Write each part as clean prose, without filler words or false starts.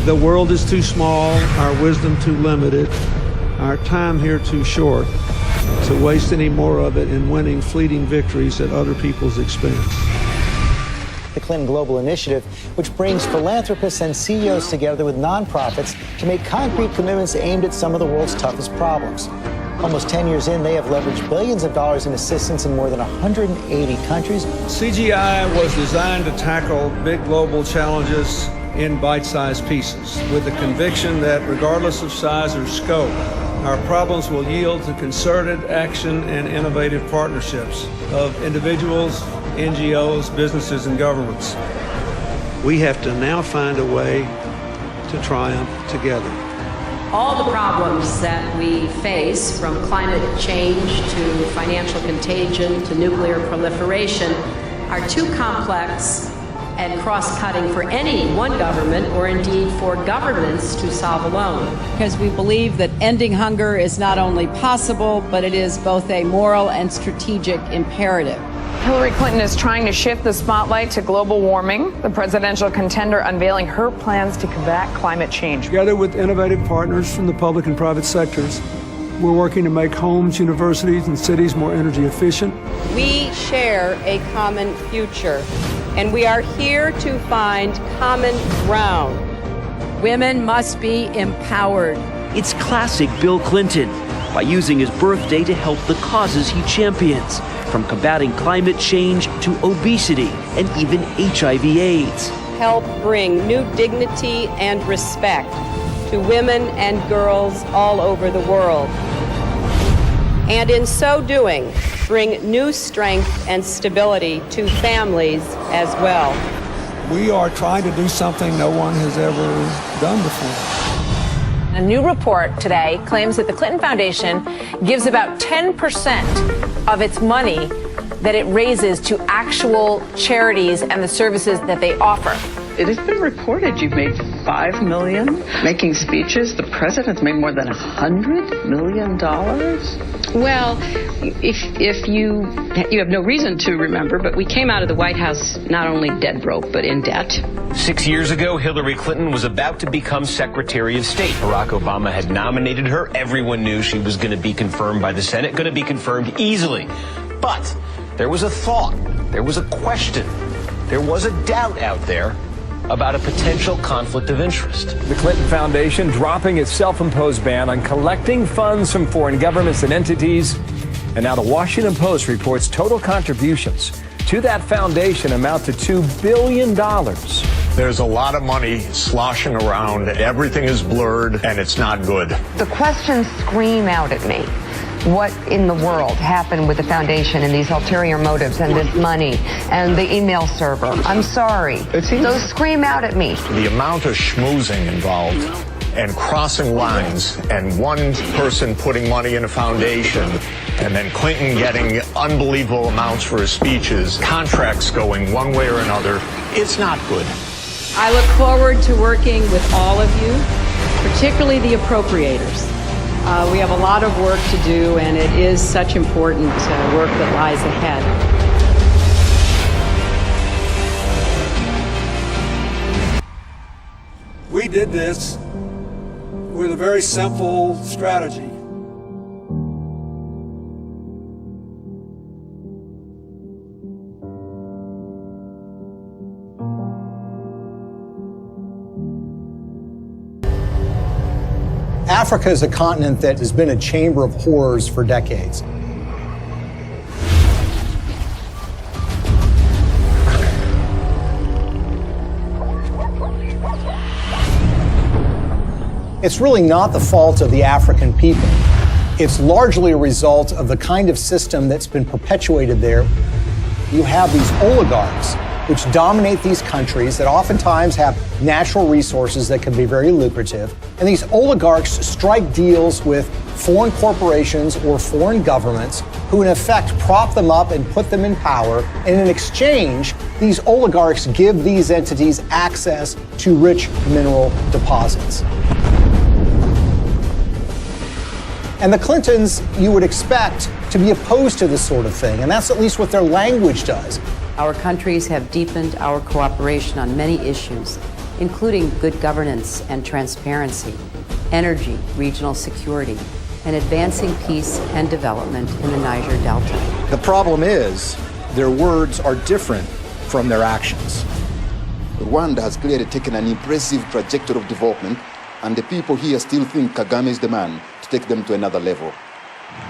The world is too small, our wisdom too limited, our time here too short to waste any more of it in winning fleeting victories at other people's expense. The Clinton Global Initiative, which brings philanthropists and CEOs together with nonprofits to make concrete commitments aimed at some of the world's toughest problems. Almost 10 years in, they have leveraged billions of dollars in assistance in more than 180 countries. CGI was designed to tackle big global challenges in bite-sized pieces, with the conviction that regardless of size or scope, our problems will yield to concerted action and innovative partnerships of individuals, NGOs, businesses, and governments. We have to now find a way to triumph together. All the problems that we face, from climate change to financial contagion to nuclear proliferation, are too complex and cross-cutting for any one government, or indeed for governments, to solve alone. Because we believe that ending hunger is not only possible, but it is both a moral and strategic imperative. Hillary Clinton is trying to shift the spotlight to global warming, the presidential contender unveiling her plans to combat climate change. Together with innovative partners from the public and private sectors, we're working to make homes, universities, and cities more energy efficient. We share a common future, and we are here to find common ground. Women must be empowered. It's classic Bill Clinton, by using his birthday to help the causes he champions, from combating climate change to obesity and even HIV/AIDS. Help bring new dignity and respect to women and girls all over the world. And in so doing, bring new strength and stability to families as well. We are trying to do something no one has ever done before. A new report today claims that the Clinton Foundation gives about 10% of its money that it raises to actual charities and the services that they offer. It has been reported you've made $5 million making speeches. The president's made more than $100 million. Well, if you have no reason to remember, but we came out of the White House not only dead broke, but in debt. 6 years ago, Hillary Clinton was about to become Secretary of State. Barack Obama had nominated her. Everyone knew she was going to be confirmed by the Senate, going to be confirmed easily. But there was a thought, there was a question, there was a doubt out there about a potential conflict of interest. The Clinton Foundation dropping its self-imposed ban on collecting funds from foreign governments and entities. And now the Washington Post reports total contributions to that foundation amount to $2 billion. There's a lot of money sloshing around. Everything is blurred, and it's not good. The questions scream out at me. What in the world happened with the foundation and these ulterior motives and this money and the email server? I'm sorry. Those scream out at me. The amount of schmoozing involved and crossing lines and one person putting money in a foundation and then Clinton getting unbelievable amounts for his speeches, contracts going one way or another, it's not good. I look forward to working with all of you, particularly the appropriators. We have a lot of work to do, and it is such important work that lies ahead. We did this with a very simple strategy. Africa is a continent that has been a chamber of horrors for decades. It's really not the fault of the African people. It's largely a result of the kind of system that's been perpetuated there. You have these oligarchs which dominate these countries that oftentimes have natural resources that can be very lucrative. And these oligarchs strike deals with foreign corporations or foreign governments who in effect prop them up and put them in power. And in exchange, these oligarchs give these entities access to rich mineral deposits. And the Clintons, you would expect to be opposed to this sort of thing. And that's at least what their language does. Our countries have deepened our cooperation on many issues, including good governance and transparency, energy, regional security, and advancing peace and development in the Niger Delta. The problem is, their words are different from their actions. Rwanda has clearly taken an impressive trajectory of development, and the people here still think Kagame is the man to take them to another level.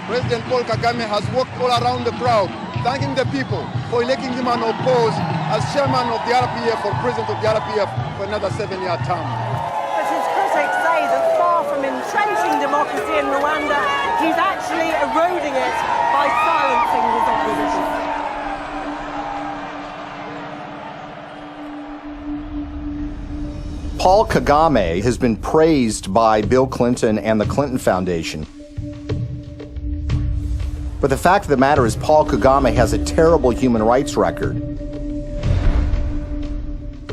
President Paul Kagame has walked all around the crowd, thanking the people for electing him unopposed as chairman of the RPF or president of the RPF for another 7-year term. But his critics say that far from entrenching democracy in Rwanda, he's actually eroding it by silencing his opposition. Paul Kagame has been praised by Bill Clinton and the Clinton Foundation. But the fact of the matter is Paul Kagame has a terrible human rights record.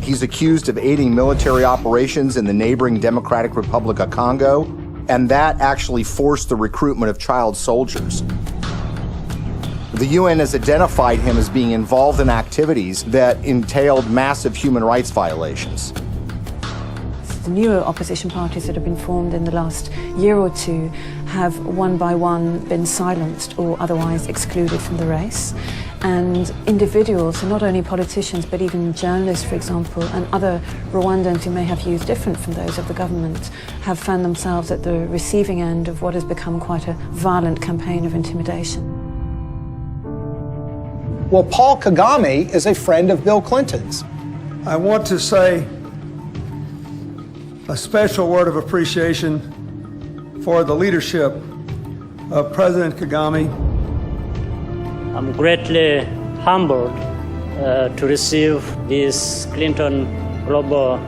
He's accused of aiding military operations in the neighboring Democratic Republic of Congo, and that actually forced the recruitment of child soldiers. The UN has identified him as being involved in activities that entailed massive human rights violations. The newer opposition parties that have been formed in the last year or two have one by one been silenced or otherwise excluded from the race. And individuals, not only politicians but even journalists, for example, and other Rwandans who may have views different from those of the government, have found themselves at the receiving end of what has become quite a violent campaign of intimidation. Well, Paul Kagame is a friend of Bill Clinton's. I want to say a special word of appreciation for the leadership of President Kagame. I'm greatly humbled to receive this Clinton Global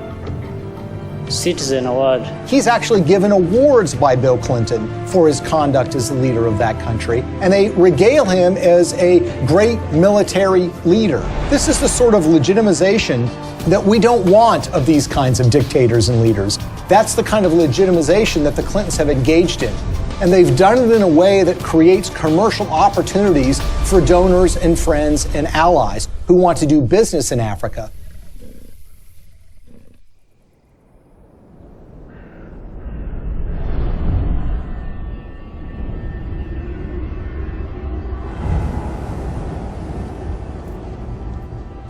Citizen Award. He's actually given awards by Bill Clinton for his conduct as the leader of that country, and they regale him as a great military leader. This is the sort of legitimization that we don't want of these kinds of dictators and leaders. That's the kind of legitimization that the Clintons have engaged in. And they've done it in a way that creates commercial opportunities for donors and friends and allies who want to do business in Africa.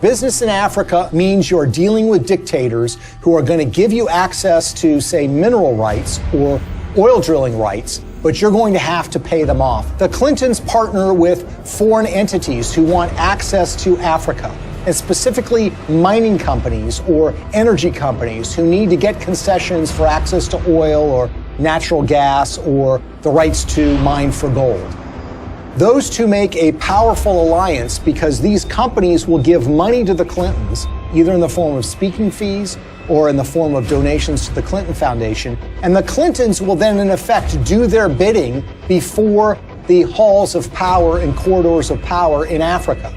Business in Africa means you're dealing with dictators who are going to give you access to, say, mineral rights or oil drilling rights, but you're going to have to pay them off. The Clintons partner with foreign entities who want access to Africa, and specifically mining companies or energy companies who need to get concessions for access to oil or natural gas or the rights to mine for gold. Those two make a powerful alliance because these companies will give money to the Clintons, either in the form of speaking fees or in the form of donations to the Clinton Foundation. And the Clintons will then, in effect, do their bidding before the halls of power and corridors of power in Africa.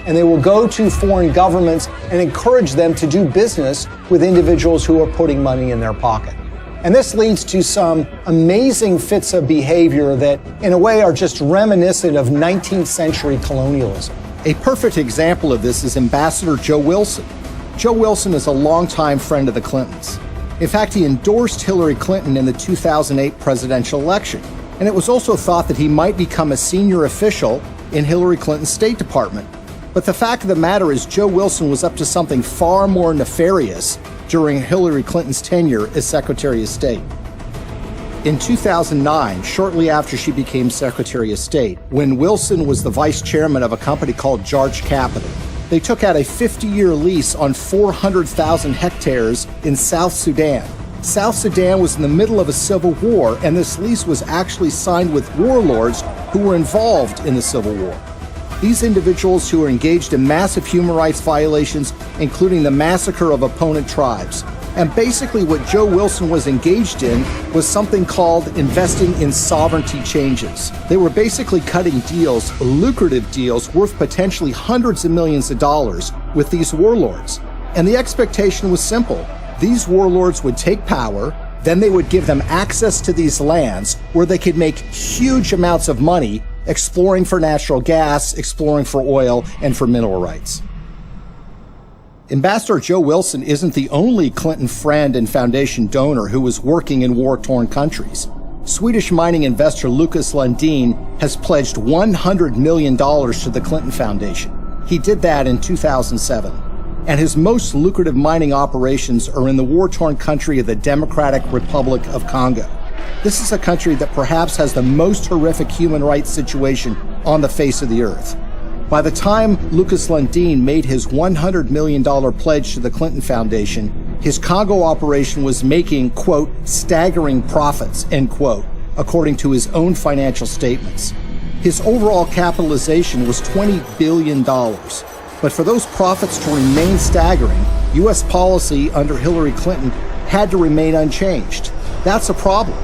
And they will go to foreign governments and encourage them to do business with individuals who are putting money in their pocket. And this leads to some amazing fits of behavior that, in a way, are just reminiscent of 19th century colonialism. A perfect example of this is Ambassador Joe Wilson. Joe Wilson is a longtime friend of the Clintons. In fact, he endorsed Hillary Clinton in the 2008 presidential election. And it was also thought that he might become a senior official in Hillary Clinton's State Department. But the fact of the matter is Joe Wilson was up to something far more nefarious during Hillary Clinton's tenure as Secretary of State. In 2009, shortly after she became Secretary of State, when Wilson was the vice chairman of a company called Jarch Capital, they took out a 50-year lease on 400,000 hectares in South Sudan. South Sudan was in the middle of a civil war, and this lease was actually signed with warlords who were involved in the Civil War. These individuals who are engaged in massive human rights violations, including the massacre of opponent tribes. And basically what Joe Wilson was engaged in was something called investing in sovereignty changes. They were basically cutting deals, lucrative deals, worth potentially hundreds of millions of dollars with these warlords. And the expectation was simple. These warlords would take power, then they would give them access to these lands where they could make huge amounts of money exploring for natural gas, exploring for oil, and for mineral rights. Ambassador Joe Wilson isn't the only Clinton friend and foundation donor who was working in war-torn countries. Swedish mining investor Lucas Lundin has pledged $100 million to the Clinton Foundation. He did that in 2007. And his most lucrative mining operations are in the war-torn country of the Democratic Republic of Congo. This is a country that perhaps has the most horrific human rights situation on the face of the earth. By the time Lucas Lundin made his $100 million pledge to the Clinton Foundation, his Congo operation was making, quote, staggering profits, end quote, according to his own financial statements. His overall capitalization was $20 billion. But for those profits to remain staggering, U.S. policy under Hillary Clinton had to remain unchanged. That's a problem.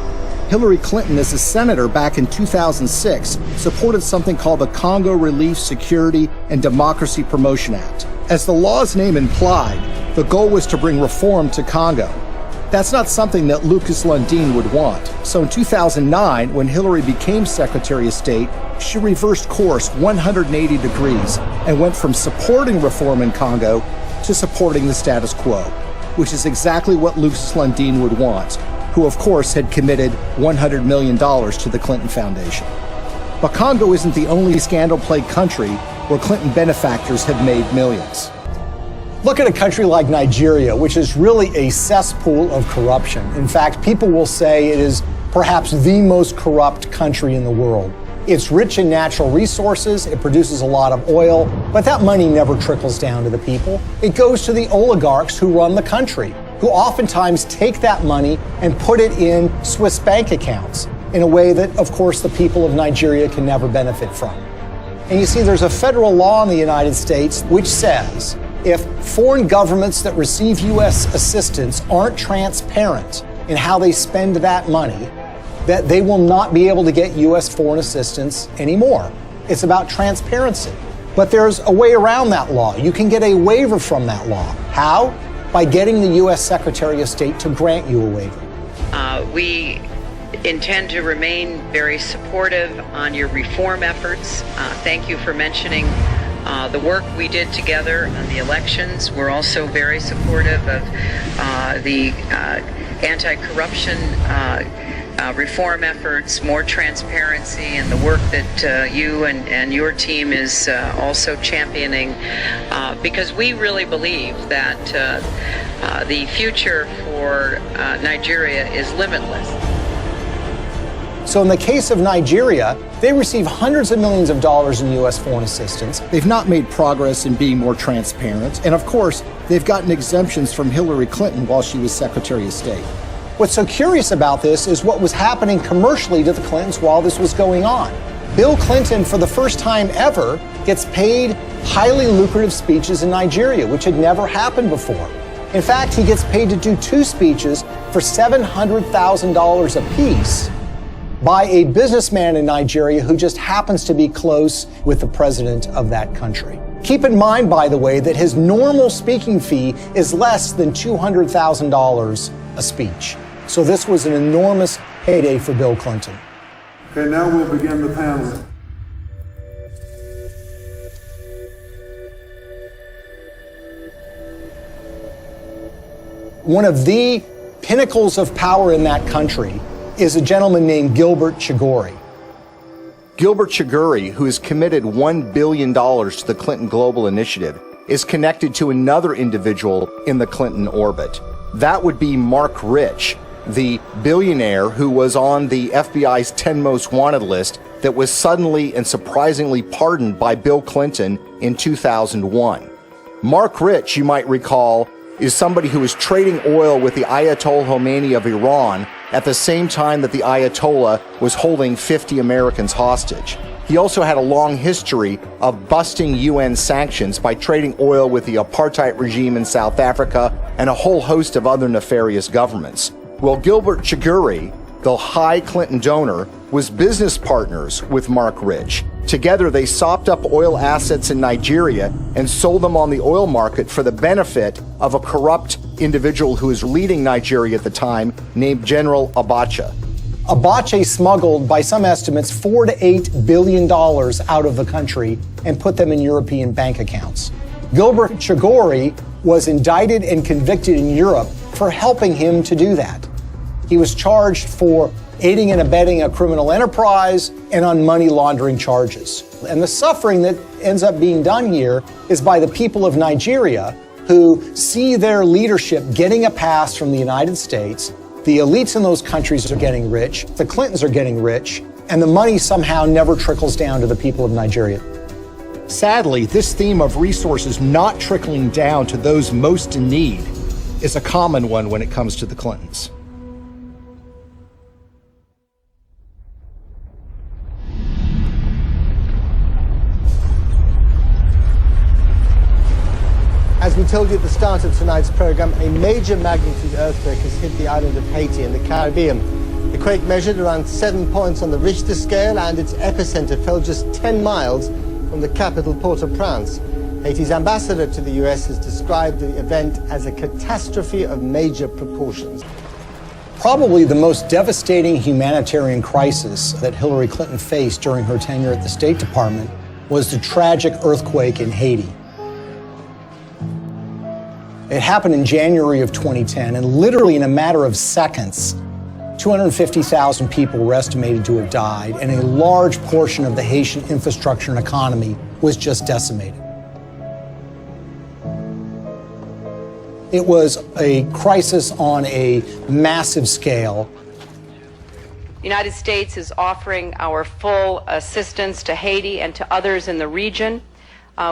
Hillary Clinton, as a senator back in 2006, supported something called the Congo Relief, Security, and Democracy Promotion Act. As the law's name implied, the goal was to bring reform to Congo. That's not something that Lucas Lundin would want. So in 2009, when Hillary became Secretary of State, she reversed course 180 degrees and went from supporting reform in Congo to supporting the status quo, which is exactly what Lucas Lundin would want, who of course had committed $100 million to the Clinton Foundation. But Congo isn't the only scandal-plagued country where Clinton benefactors have made millions. Look at a country like Nigeria, which is really a cesspool of corruption. In fact, people will say it is perhaps the most corrupt country in the world. It's rich in natural resources, it produces a lot of oil, but that money never trickles down to the people. It goes to the oligarchs who run the country, who oftentimes take that money and put it in Swiss bank accounts in a way that, of course, the people of Nigeria can never benefit from. And you see, there's a federal law in the United States which says if foreign governments that receive U.S. assistance aren't transparent in how they spend that money, that they will not be able to get U.S. foreign assistance anymore. It's about transparency. But there's a way around that law. You can get a waiver from that law. How? By getting the U.S. Secretary of State to grant you a waiver. We intend to remain very supportive on your reform efforts. Thank you for mentioning the work we did together on the elections. We're also very supportive of the anti-corruption reform efforts, more transparency, and the work that you and your team is also championing, because we really believe that the future for Nigeria is limitless. So in the case of Nigeria, they receive hundreds of millions of dollars in U.S. foreign assistance. They've not made progress in being more transparent. And of course, they've gotten exemptions from Hillary Clinton while she was Secretary of State. What's so curious about this is what was happening commercially to the Clintons while this was going on. Bill Clinton, for the first time ever, gets paid highly lucrative speeches in Nigeria, which had never happened before. In fact, he gets paid to do 2 speeches for $700,000 apiece by a businessman in Nigeria who just happens to be close with the president of that country. Keep in mind, by the way, that his normal speaking fee is less than $200,000 a speech. So this was an enormous payday for Bill Clinton. Okay, now we'll begin the panel. One of the pinnacles of power in that country is a gentleman named Gilbert Chagoury. Gilbert Chagoury, who has committed $1 billion to the Clinton Global Initiative, is connected to another individual in the Clinton orbit. That would be Marc Rich, the billionaire who was on the FBI's 10 most wanted list that was suddenly and surprisingly pardoned by Bill Clinton in 2001. Marc Rich, you might recall, is somebody who was trading oil with the Ayatollah Khomeini of Iran at the same time that the Ayatollah was holding 50 Americans hostage. He also had a long history of busting UN sanctions by trading oil with the apartheid regime in South Africa and a whole host of other nefarious governments. Well, Gilbert Chagoury, the high Clinton donor, was business partners with Marc Rich. Together, they sopped up oil assets in Nigeria and sold them on the oil market for the benefit of a corrupt individual who was leading Nigeria at the time, named General Abacha. Abacha smuggled, by some estimates, $4 to $8 billion out of the country and put them in European bank accounts. Gilbert Chagoury was indicted and convicted in Europe for helping him to do that. He was charged for aiding and abetting a criminal enterprise and on money laundering charges. And the suffering that ends up being done here is by the people of Nigeria, who see their leadership getting a pass from the United States. The elites in those countries are getting rich, the Clintons are getting rich, and the money somehow never trickles down to the people of Nigeria. Sadly, this theme of resources not trickling down to those most in need is a common one when it comes to the Clintons. As we told you at the start of tonight's program, a major magnitude earthquake has hit the island of Haiti in the Caribbean. The quake measured around 7 points on the Richter scale, and its epicenter fell just 10 miles from the capital, Port-au-Prince. Haiti's ambassador to the U.S. has described the event as a catastrophe of major proportions. Probably the most devastating humanitarian crisis that Hillary Clinton faced during her tenure at the State Department was the tragic earthquake in Haiti. It happened in January of 2010, and literally in a matter of seconds, 250,000 people were estimated to have died, and a large portion of the Haitian infrastructure and economy was just decimated. It was a crisis on a massive scale. The United States is offering our full assistance to Haiti and to others in the region.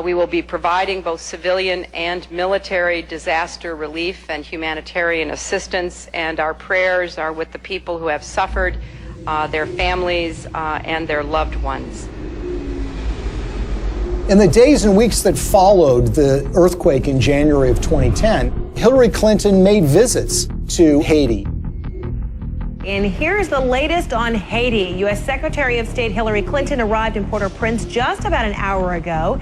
We will be providing both civilian and military disaster relief and humanitarian assistance, and our prayers are with the people who have suffered, their families, and their loved ones. In the days and weeks that followed the earthquake in January of 2010, Hillary Clinton made visits to Haiti. And here's the latest on Haiti. U.S. Secretary of State Hillary Clinton arrived in Port-au-Prince just about an hour ago.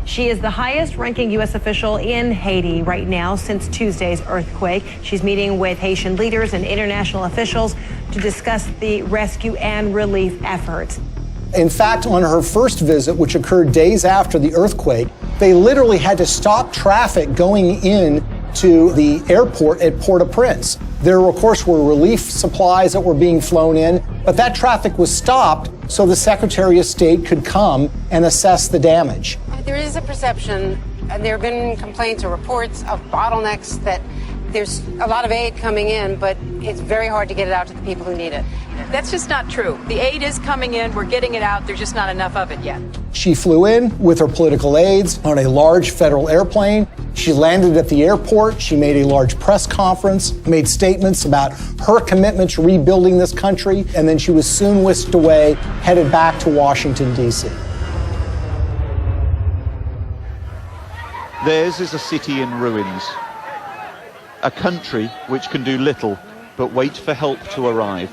She is the highest-ranking U.S. official in Haiti right now since Tuesday's earthquake. She's meeting with Haitian leaders and international officials to discuss the rescue and relief efforts. In fact, on her first visit, which occurred days after the earthquake, they literally had to stop traffic going in to the airport at Port-au-Prince. There, of course, were relief supplies that were being flown in, but that traffic was stopped so the Secretary of State could come and assess the damage. There is a perception, and there have been complaints or reports of bottlenecks, that there's a lot of aid coming in, but it's very hard to get it out to the people who need it. That's just not true. The aid is coming in, we're getting it out, there's just not enough of it yet. She flew in with her political aides on a large federal airplane. She landed at the airport. She made a large press conference, made statements about her commitment to rebuilding this country, and then she was soon whisked away, headed back to Washington, D.C. Theirs is a city in ruins, a country which can do little but wait for help to arrive.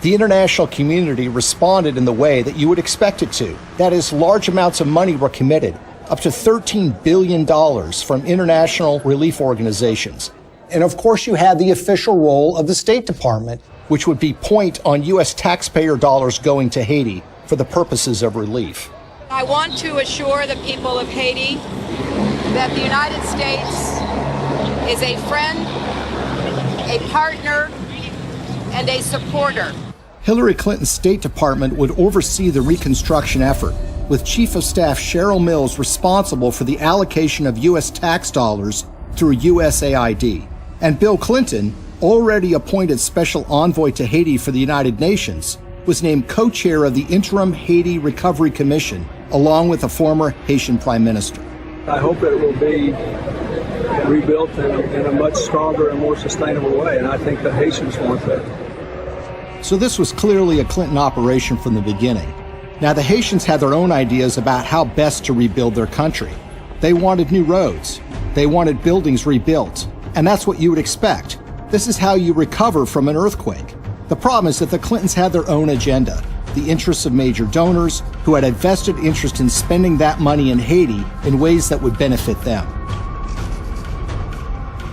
The international community responded in the way that you would expect it to. That is, large amounts of money were committed, up to $13 billion from international relief organizations. And of course, you had the official role of the State Department, which would be point on U.S. taxpayer dollars going to Haiti for the purposes of relief. I want to assure the people of Haiti that the United States is a friend, a partner, and a supporter. Hillary Clinton's State Department would oversee the reconstruction effort, with Chief of Staff Cheryl Mills responsible for the allocation of U.S. tax dollars through USAID. And Bill Clinton, already appointed Special Envoy to Haiti for the United Nations, was named co-chair of the Interim Haiti Recovery Commission, along with a former Haitian Prime Minister. I hope that it will be rebuilt in a much stronger and more sustainable way, and I think the Haitians want that. So this was clearly a Clinton operation from the beginning. Now, the Haitians had their own ideas about how best to rebuild their country. They wanted new roads. They wanted buildings rebuilt. And that's what you would expect. This is how you recover from an earthquake. The problem is that the Clintons had their own agenda, the interests of major donors who had a vested interest in spending that money in Haiti in ways that would benefit them.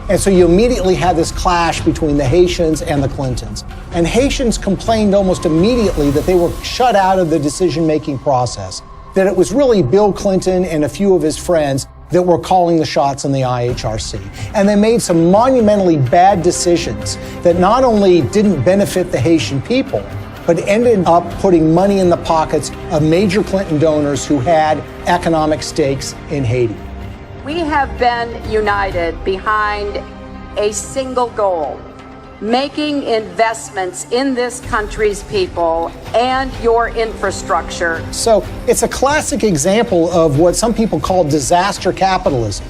And so you immediately had this clash between the Haitians and the Clintons. And Haitians complained almost immediately that they were shut out of the decision-making process, that it was really Bill Clinton and a few of his friends that were calling the shots on the IHRC. And they made some monumentally bad decisions that not only didn't benefit the Haitian people, but ended up putting money in the pockets of major Clinton donors who had economic stakes in Haiti. We have been united behind a single goal: making investments in this country's people and your infrastructure. So it's a classic example of what some people call disaster capitalism.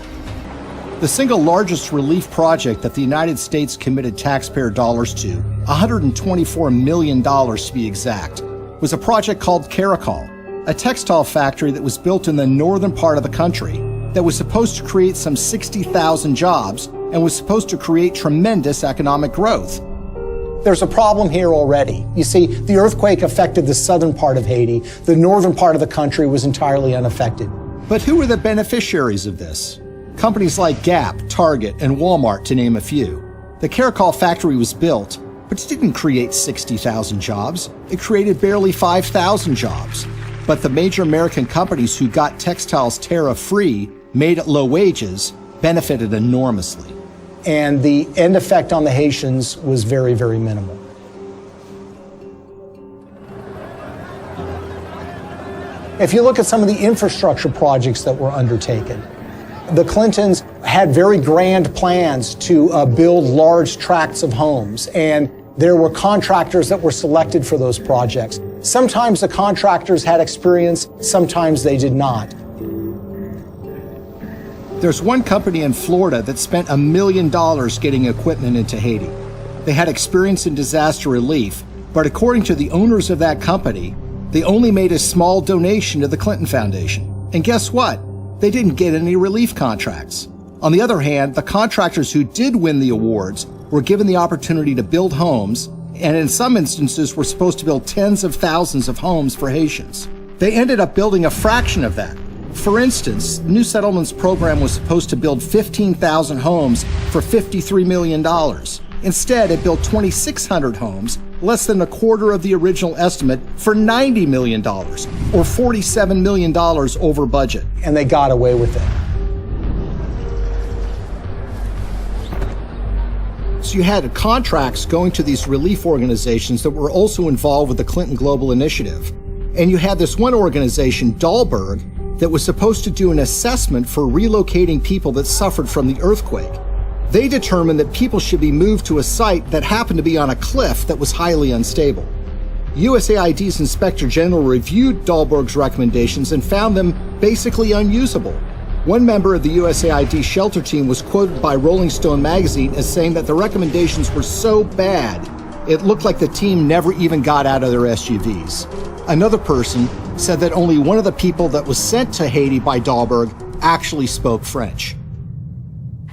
The single largest relief project that the United States committed taxpayer dollars to, $124 million to be exact, was a project called Caracol, a textile factory that was built in the northern part of the country that was supposed to create some 60,000 jobs and was supposed to create tremendous economic growth. There's a problem here already. You see, the earthquake affected the southern part of Haiti. The northern part of the country was entirely unaffected. But who were the beneficiaries of this? Companies like Gap, Target, and Walmart, to name a few. The Caracol factory was built, but it didn't create 60,000 jobs. It created barely 5,000 jobs. But the major American companies who got textiles tariff-free, made at low wages, benefited enormously. And the end effect on the Haitians was very, very minimal. If you look at some of the infrastructure projects that were undertaken, the Clintons had very grand plans to build large tracts of homes, and there were contractors that were selected for those projects. Sometimes the contractors had experience, sometimes they did not. There's one company in Florida that spent $1 million getting equipment into Haiti. They had experience in disaster relief, but according to the owners of that company, they only made a small donation to the Clinton Foundation. And guess what? They didn't get any relief contracts. On the other hand, the contractors who did win the awards were given the opportunity to build homes, and in some instances were supposed to build tens of thousands of homes for Haitians. They ended up building a fraction of that. For instance, the New Settlements program was supposed to build 15,000 homes for $53 million. Instead, it built 2,600 homes, less than a quarter of the original estimate, for $90 million, or $47 million over budget. And they got away with it. So you had contracts going to these relief organizations that were also involved with the Clinton Global Initiative. And you had this one organization, Dahlberg, that was supposed to do an assessment for relocating people that suffered from the earthquake. They determined that people should be moved to a site that happened to be on a cliff that was highly unstable. USAID's Inspector General reviewed Dahlberg's recommendations and found them basically unusable. One member of the USAID shelter team was quoted by Rolling Stone magazine as saying that the recommendations were so bad, it looked like the team never even got out of their SUVs. Another person said that only one of the people that was sent to Haiti by Dahlberg actually spoke French.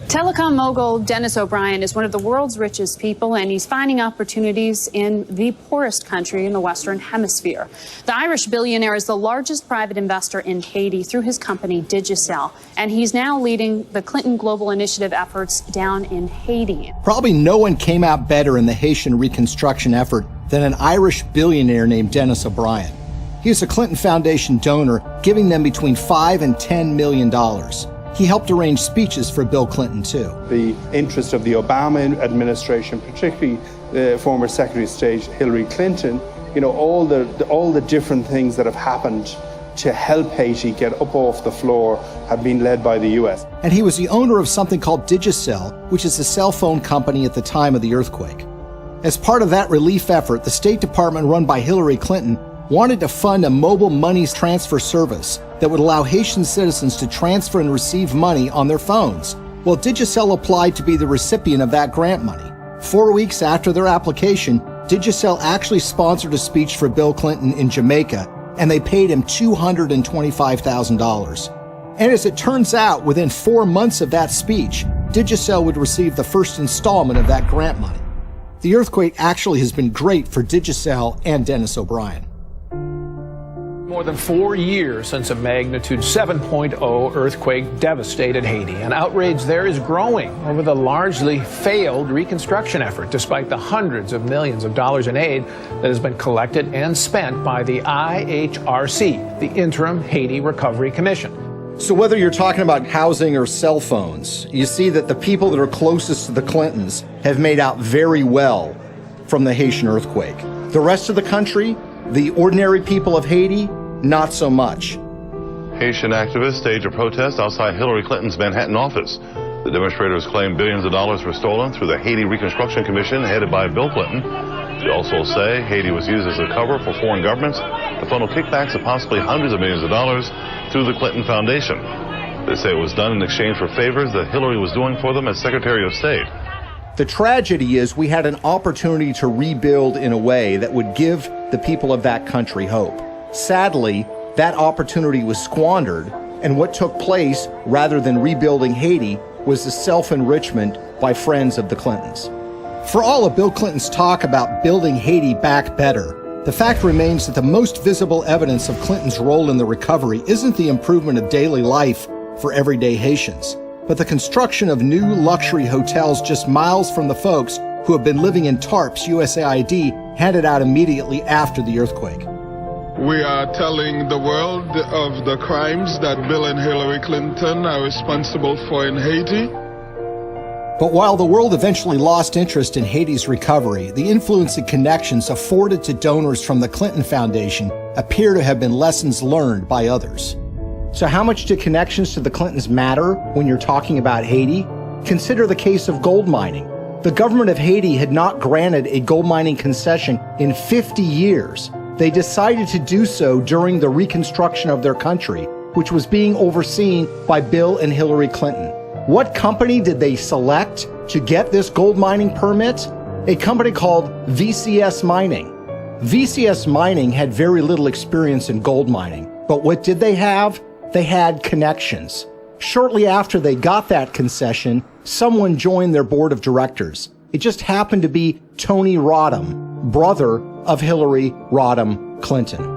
Telecom mogul Dennis O'Brien is one of the world's richest people, and he's finding opportunities in the poorest country in the Western Hemisphere. The Irish billionaire is the largest private investor in Haiti through his company Digicel, and he's now leading the Clinton Global Initiative efforts down in Haiti. Probably no one came out better in the Haitian reconstruction effort than an Irish billionaire named Dennis O'Brien. He is a Clinton Foundation donor, giving them between $5 and $10 million. He helped arrange speeches for Bill Clinton, too. The interest of the Obama administration, particularly former Secretary of State Hillary Clinton, you know, all the different things that have happened to help Haiti get up off the floor have been led by the U.S. And he was the owner of something called Digicel, which is a cell phone company at the time of the earthquake. As part of that relief effort, the State Department run by Hillary Clinton wanted to fund a mobile money transfer service that would allow Haitian citizens to transfer and receive money on their phones. Well, Digicel applied to be the recipient of that grant money. 4 weeks after their application, Digicel actually sponsored a speech for Bill Clinton in Jamaica, and they paid him $225,000. And as it turns out, within 4 months of that speech, Digicel would receive the first installment of that grant money. The earthquake actually has been great for Digicel and Dennis O'Brien. More than 4 years since a magnitude 7.0 earthquake devastated Haiti, and outrage there is growing over the largely failed reconstruction effort, despite the hundreds of millions of dollars in aid that has been collected and spent by the IHRC, the Interim Haiti Recovery Commission. So whether you're talking about housing or cell phones, you see that the people that are closest to the Clintons have made out very well from the Haitian earthquake. The rest of the country, the ordinary people of Haiti, not so much. Haitian activists staged a protest outside Hillary Clinton's Manhattan office. The demonstrators claim billions of dollars were stolen through the Haiti Reconstruction Commission headed by Bill Clinton. They also say Haiti was used as a cover for foreign governments to funnel kickbacks of possibly hundreds of millions of dollars through the Clinton Foundation. They say it was done in exchange for favors that Hillary was doing for them as Secretary of State. The tragedy is we had an opportunity to rebuild in a way that would give the people of that country hope. Sadly, that opportunity was squandered, and what took place, rather than rebuilding Haiti, was the self-enrichment by friends of the Clintons. For all of Bill Clinton's talk about building Haiti back better, the fact remains that the most visible evidence of Clinton's role in the recovery isn't the improvement of daily life for everyday Haitians, but the construction of new luxury hotels just miles from the folks who have been living in tarps USAID handed out immediately after the earthquake. We are telling the world of the crimes that Bill and Hillary Clinton are responsible for in Haiti. But while the world eventually lost interest in Haiti's recovery, the influence and connections afforded to donors from the Clinton Foundation appear to have been lessons learned by others. So how much do connections to the Clintons matter when you're talking about Haiti? Consider the case of gold mining. The government of Haiti had not granted a gold mining concession in 50 years. They decided to do so during the reconstruction of their country, which was being overseen by Bill and Hillary Clinton. What company did they select to get this gold mining permit? A company called VCS Mining. VCS Mining had very little experience in gold mining, but what did they have? They had connections. Shortly after they got that concession, someone joined their board of directors. It just happened to be Tony Rodham, brother of Hillary Rodham Clinton.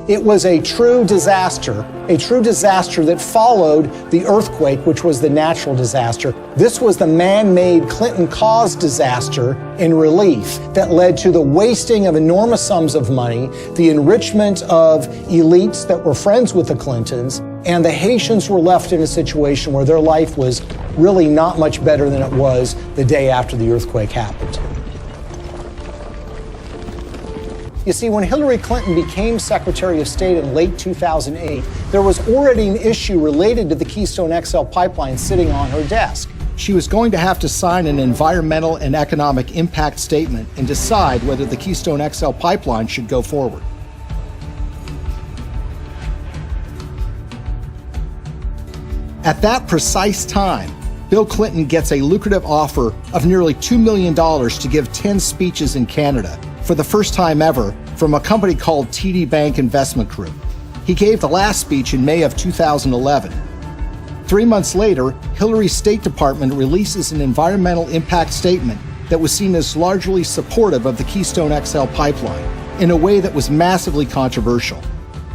It was a true disaster that followed the earthquake, which was the natural disaster. This was the man-made Clinton-caused disaster in relief that led to the wasting of enormous sums of money, the enrichment of elites that were friends with the Clintons, and the Haitians were left in a situation where their life was really not much better than it was the day after the earthquake happened. You see, when Hillary Clinton became Secretary of State in late 2008, there was already an issue related to the Keystone XL pipeline sitting on her desk. She was going to have to sign an environmental and economic impact statement and decide whether the Keystone XL pipeline should go forward. At that precise time, Bill Clinton gets a lucrative offer of nearly $2 million to give 10 speeches in Canada, for the first time ever, from a company called TD Bank Investment Group. He gave the last speech in May of 2011. 3 months later, Hillary's State Department releases an environmental impact statement that was seen as largely supportive of the Keystone XL pipeline, in a way that was massively controversial.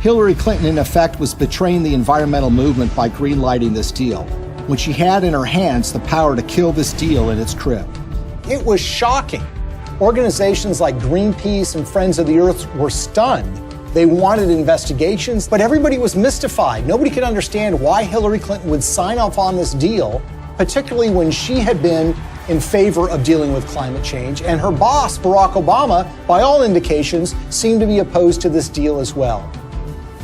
Hillary Clinton, in effect, was betraying the environmental movement by greenlighting this deal, when she had in her hands the power to kill this deal in its crib. It was shocking. Organizations like Greenpeace and Friends of the Earth were stunned. They wanted investigations, but everybody was mystified. Nobody could understand why Hillary Clinton would sign off on this deal, particularly when she had been in favor of dealing with climate change, and her boss, Barack Obama, by all indications, seemed to be opposed to this deal as well.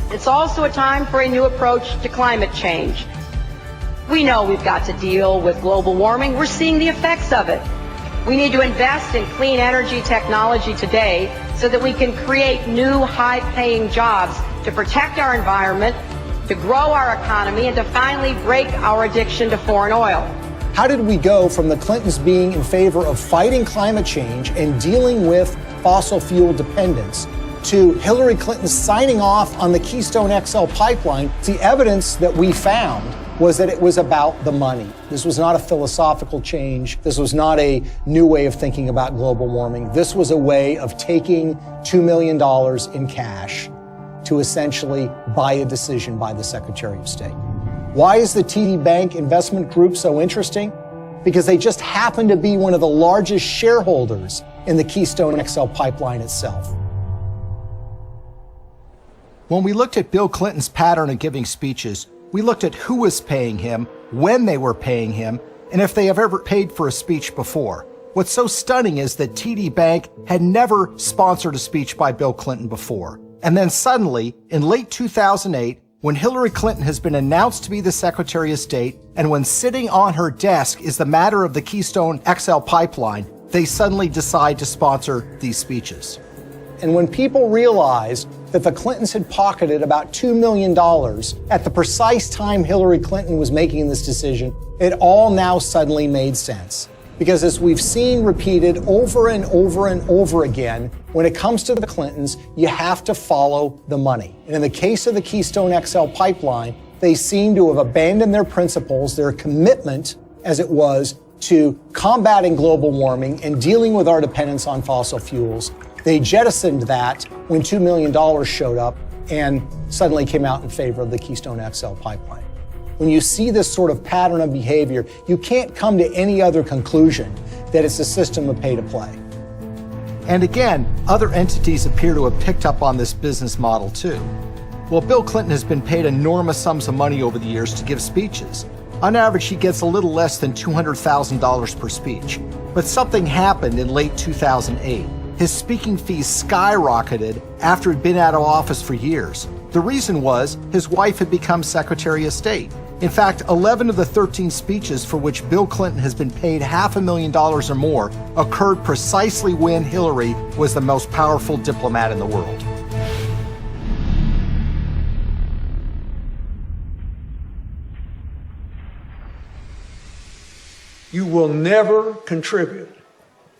It's also a time for a new approach to climate change. We know we've got to deal with global warming. We're seeing the effects of it. We need to invest in clean energy technology today so that we can create new high-paying jobs to protect our environment, to grow our economy, and to finally break our addiction to foreign oil. How did we go from the Clintons being in favor of fighting climate change and dealing with fossil fuel dependence to Hillary Clinton signing off on the Keystone XL pipeline? The evidence that we found was that it was about the money. This was not a philosophical change. This was not a new way of thinking about global warming. This was a way of taking $2 million in cash to essentially buy a decision by the Secretary of State. Why is the TD Bank Investment Group so interesting? Because they just happen to be one of the largest shareholders in the Keystone XL pipeline itself. When we looked at Bill Clinton's pattern of giving speeches, we looked at who was paying him, when they were paying him, and if they have ever paid for a speech before. What's so stunning is that TD Bank had never sponsored a speech by Bill Clinton before. And then suddenly, in late 2008, when Hillary Clinton has been announced to be the Secretary of State, and when sitting on her desk is the matter of the Keystone XL pipeline, they suddenly decide to sponsor these speeches. And when people realized that the Clintons had pocketed about $2 million at the precise time Hillary Clinton was making this decision, it all now suddenly made sense. Because as we've seen repeated over and over and over again, when it comes to the Clintons, you have to follow the money. And in the case of the Keystone XL pipeline, they seem to have abandoned their principles, their commitment, as it was, to combating global warming and dealing with our dependence on fossil fuels. They jettisoned that when $2 million showed up and suddenly came out in favor of the Keystone XL pipeline. When you see this sort of pattern of behavior, you can't come to any other conclusion that it's a system of pay to play. And again, other entities appear to have picked up on this business model too. Well, Bill Clinton has been paid enormous sums of money over the years to give speeches. On average, he gets a little less than $200,000 per speech. But something happened in late 2008. His speaking fees skyrocketed after he'd been out of office for years. The reason was his wife had become Secretary of State. In fact, 11 of the 13 speeches for which Bill Clinton has been paid $500,000 or more occurred precisely when Hillary was the most powerful diplomat in the world. You will never contribute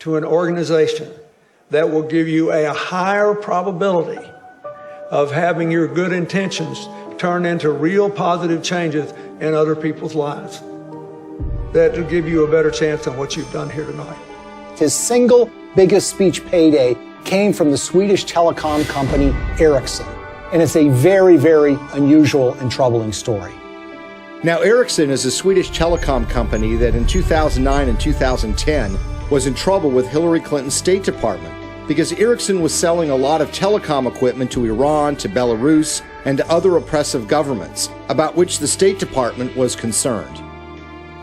to an organization that will give you a higher probability of having your good intentions turn into real positive changes in other people's lives. That will give you a better chance than what you've done here tonight. His single biggest speech payday came from the Swedish telecom company Ericsson. And it's a very, very unusual and troubling story. Now, Ericsson is a Swedish telecom company that in 2009 and 2010 was in trouble with Hillary Clinton's State Department because Ericsson was selling a lot of telecom equipment to Iran, to Belarus, and to other oppressive governments, about which the State Department was concerned.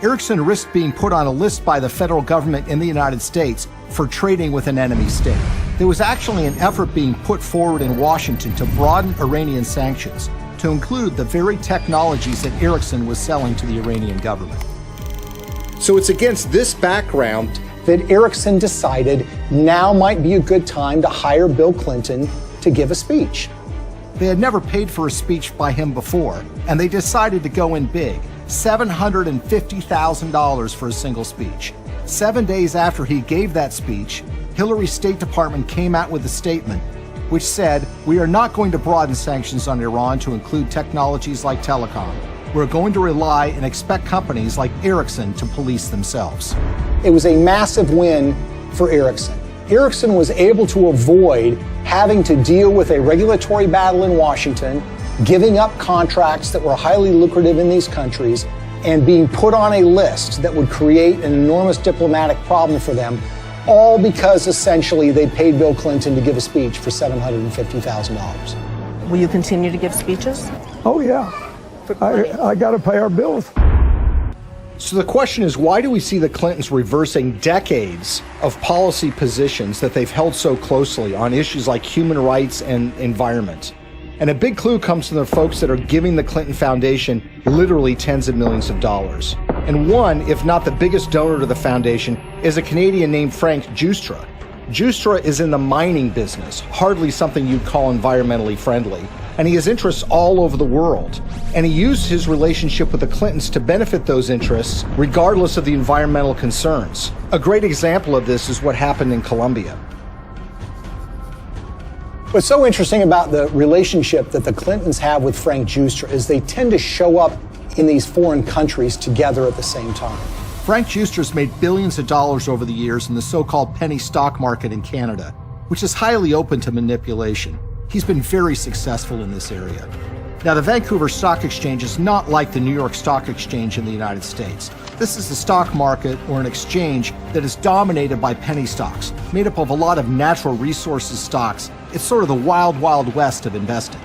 Ericsson risked being put on a list by the federal government in the United States for trading with an enemy state. There was actually an effort being put forward in Washington to broaden Iranian sanctions to include the very technologies that Ericsson was selling to the Iranian government. So it's against this background that Ericsson decided now might be a good time to hire Bill Clinton to give a speech. They had never paid for a speech by him before, and they decided to go in big, $750,000 for a single speech. 7 days after he gave that speech, Hillary's State Department came out with a statement which said, "We are not going to broaden sanctions on Iran to include technologies like telecom. We're going to rely and expect companies like Ericsson to police themselves." It was a massive win for Ericsson. Ericsson was able to avoid having to deal with a regulatory battle in Washington, giving up contracts that were highly lucrative in these countries, and being put on a list that would create an enormous diplomatic problem for them, all because essentially they paid Bill Clinton to give a speech for $750,000. Will you continue to give speeches? Oh, yeah. I got to pay our bills. So the question is, why do we see the Clintons reversing decades of policy positions that they've held so closely on issues like human rights and environment? And a big clue comes from the folks that are giving the Clinton Foundation literally tens of millions of dollars. And one, if not the biggest donor to the foundation, is a Canadian named Frank Giustra. Giustra is in the mining business, hardly something you'd call environmentally friendly. And he has interests all over the world. And he used his relationship with the Clintons to benefit those interests, regardless of the environmental concerns. A great example of this is what happened in Colombia. What's so interesting about the relationship that the Clintons have with Frank Giustra is they tend to show up in these foreign countries together at the same time. Frank Giustra's made billions of dollars over the years in the so-called penny stock market in Canada, which is highly open to manipulation. He's been very successful in this area. Now, the Vancouver Stock Exchange is not like the New York Stock Exchange in the United States. This is a stock market or an exchange that is dominated by penny stocks, made up of a lot of natural resources stocks. It's sort of the wild, wild west of investing.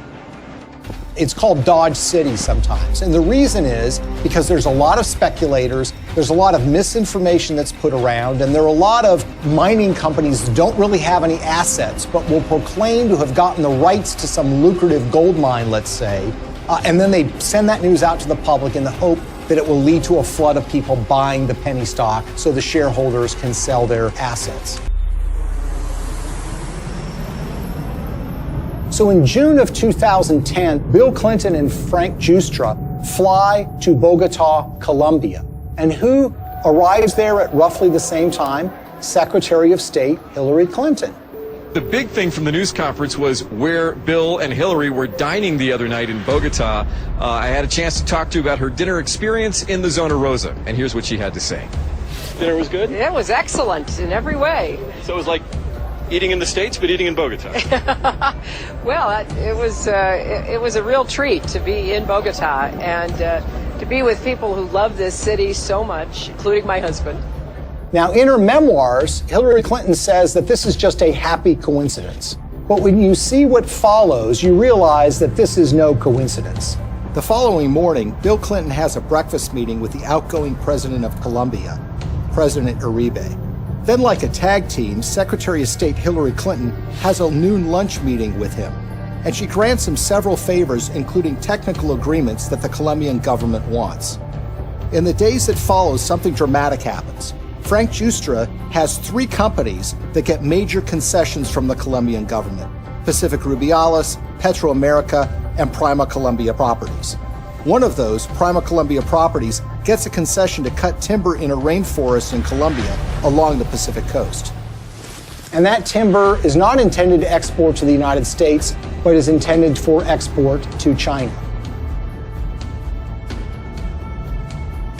It's called Dodge City sometimes. And the reason is because there's a lot of speculators, there's a lot of misinformation that's put around, and there are a lot of mining companies that don't really have any assets, but will proclaim to have gotten the rights to some lucrative gold mine, let's say, and then they send that news out to the public in the hope that it will lead to a flood of people buying the penny stock so the shareholders can sell their assets. So in June of 2010, Bill Clinton and Frank Giustra fly to Bogota, Colombia. And who arrives there at roughly the same time? Secretary of State Hillary Clinton. The big thing from the news conference was where Bill and Hillary were dining the other night in Bogota. I had a chance to talk to her about her dinner experience in the Zona Rosa, and here's what she had to say. Dinner was good? It was excellent in every way. So it was like eating in the States, but eating in Bogota. Well, it was a real treat to be in Bogota and to be with people who love this city so much, including my husband. Now, in her memoirs, Hillary Clinton says that this is just a happy coincidence. But when you see what follows, you realize that this is no coincidence. The following morning, Bill Clinton has a breakfast meeting with the outgoing president of Colombia, President Uribe. Then, like a tag team, Secretary of State Hillary Clinton has a noon lunch meeting with him, and she grants him several favors, including technical agreements that the Colombian government wants. In the days that follow, something dramatic happens. Frank Giustra has 3 companies that get major concessions from the Colombian government: Pacific Rubiales, Petroamerica, and Prima Colombia Properties. One of those, Prima Colombia Properties, gets a concession to cut timber in a rainforest in Colombia along the Pacific coast. And that timber is not intended to export to the United States, but is intended for export to China.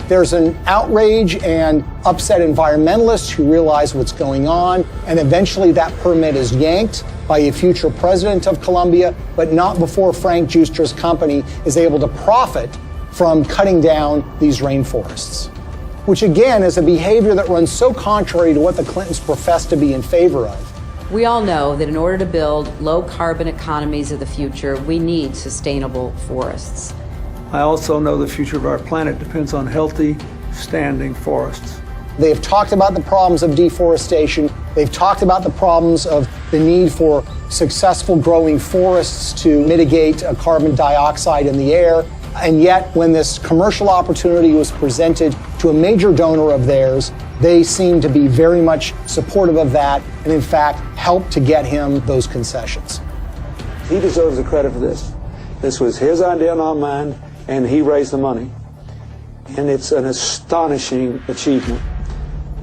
There's an outrage and upset environmentalists who realize what's going on, and eventually that permit is yanked by a future president of Colombia, but not before Frank Giustra's company is able to profit from cutting down these rainforests, which again is a behavior that runs so contrary to what the Clintons profess to be in favor of. We all know that in order to build low-carbon economies of the future, we need sustainable forests. I also know the future of our planet depends on healthy, standing forests. They've talked about the problems of deforestation. They've talked about the problems of the need for successful growing forests to mitigate carbon dioxide in the air. And yet, when this commercial opportunity was presented to a major donor of theirs, they seemed to be very much supportive of that and, in fact, helped to get him those concessions. He deserves the credit for this. This was his idea, not mine, and he raised the money. And it's an astonishing achievement.